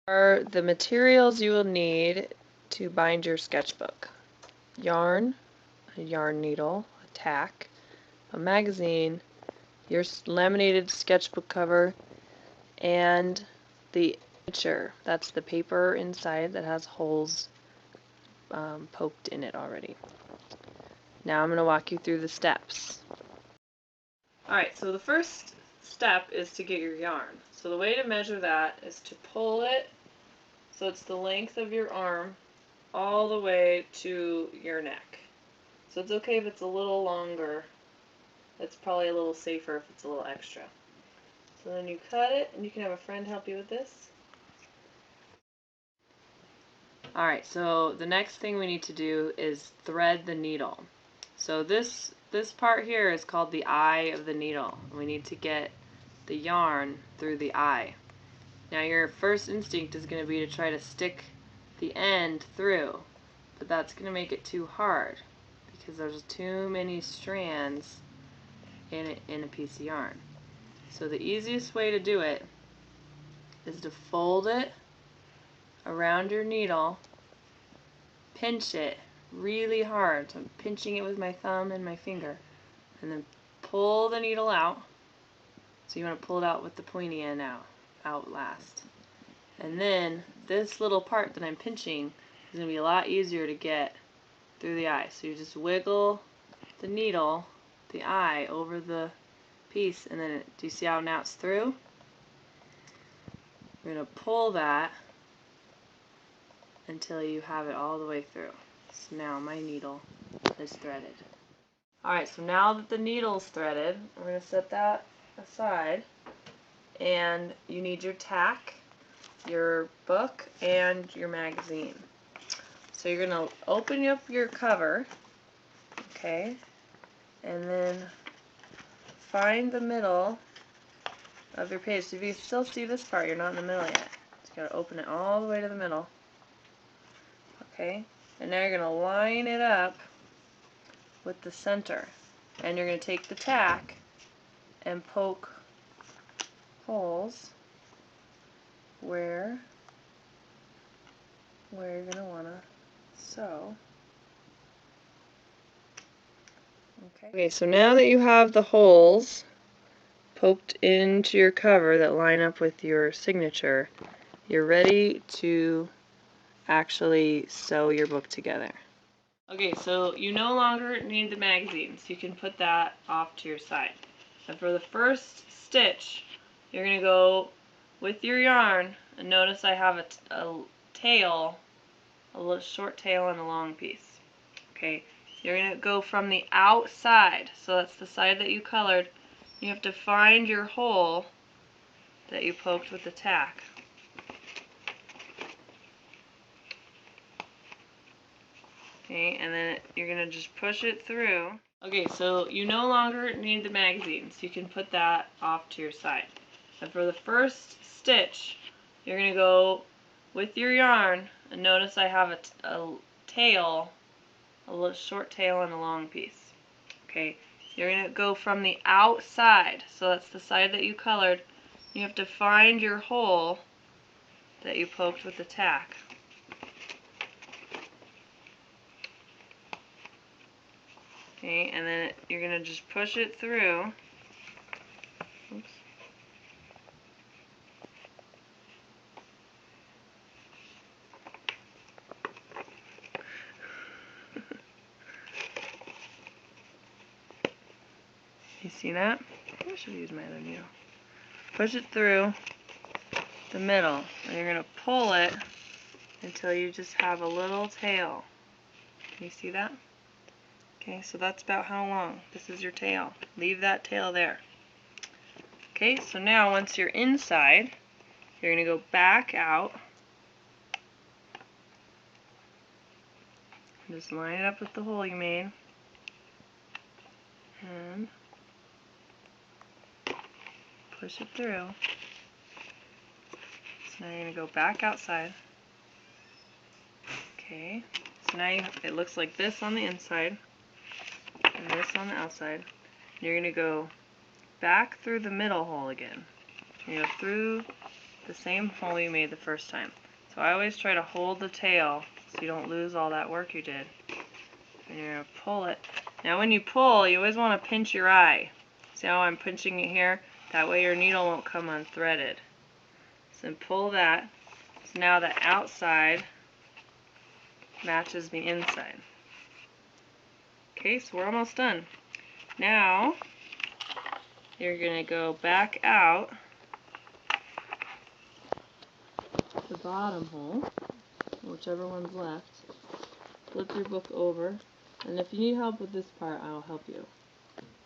Are the materials you will need to bind your sketchbook: yarn, a yarn needle, a tack, a magazine, your laminated sketchbook cover, and the signature. That's the paper inside that has holes poked in it already. Now I'm going to walk you through the steps. Alright, so the first step is to get your yarn. So the way to measure that is to pull it so it's the length of your arm all the way to your neck. So it's okay if it's a little longer. It's probably a little safer if it's a little extra. So then you cut it, and you can have a friend help you with this. Alright, so the next thing we need to do is thread the needle. So this part here is called the eye of the needle. We need to get the yarn through the eye. Now your first instinct is going to be to try to stick the end through, but that's going to make it too hard because there's too many strands in a piece of yarn. So the easiest way to do it is to fold it around your needle, pinch it really hard. So I'm pinching it with my thumb and my finger, and then pull the needle out. So you want to pull it out with the pointy end out last. And then this little part that I'm pinching is going to be a lot easier to get through the eye. So you just wiggle the needle, the eye, over the piece, and then do you see how now it's through? You're going to pull that until you have it all the way through. So now my needle is threaded. Alright, so now that the needle's threaded, we're going to set that aside, and you need your tack, your book, and your magazine. So you're going to open up your cover, okay, and then find the middle of your page. So if you still see this part, you're not in the middle yet. So you got to open it all the way to the middle. Okay, and now you're going to line it up with the center, and you're going to take the tack and poke holes where you're going to want to sew. Okay, so now that you have the holes poked into your cover that line up with your signature, you're ready to actually sew your book together. Okay, so you no longer need the magazine, so you can put that off to your side. And for the first stitch, you're going to go with your yarn, and notice I have a tail, a little short tail and a long piece. Okay, you're going to go from the outside, so that's the side that you colored. You have to find your hole that you poked with the tack. Okay, and then you're going to just push it through. Okay, so you no longer need the magazine, so you can put that off to your side. And for the first stitch, you're going to go with your yarn, and notice I have a tail, a little short tail and a long piece. Okay, you're going to go from the outside, so that's the side that you colored. You have to find your hole that you poked with the tack. Okay, and then you're going to just push it through. Oops. You see that? I should use my other needle. Push it through the middle, and you're going to pull it until you just have a little tail. Can you see that? Okay, so that's about how long. This is your tail. Leave that tail there. Okay, so now once you're inside, you're going to go back out. Just line it up with the hole you made. And push it through. So now you're going to go back outside. Okay, so now it looks like this on the inside and this on the outside. You're going to go back through the middle hole again. You go through the same hole you made the first time. So I always try to hold the tail so you don't lose all that work you did. And you're going to pull it. Now when you pull, you always want to pinch your eye. See how I'm pinching it here? That way your needle won't come unthreaded. So then pull that. So now the outside matches the inside. Okay, so we're almost done. Now you're going to go back out the bottom hole, whichever one's left. Flip your book over, and if you need help with this part, I'll help you.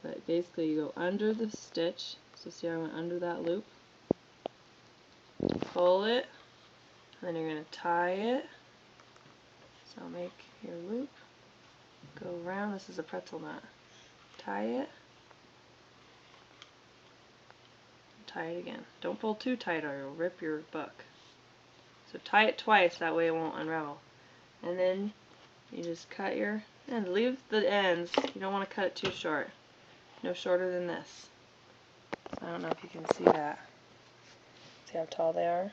But basically you go under the stitch, so see how I went under that loop? Pull it, and then you're going to tie it. So make your loop, go around, this is a pretzel knot. Tie it, tie it again. Don't pull too tight or you'll rip your book. So tie it twice, that way it won't unravel. And then you just cut your end. Leave the ends, you don't want to cut it too short. No shorter than this. So I don't know if you can see that. See how tall they are?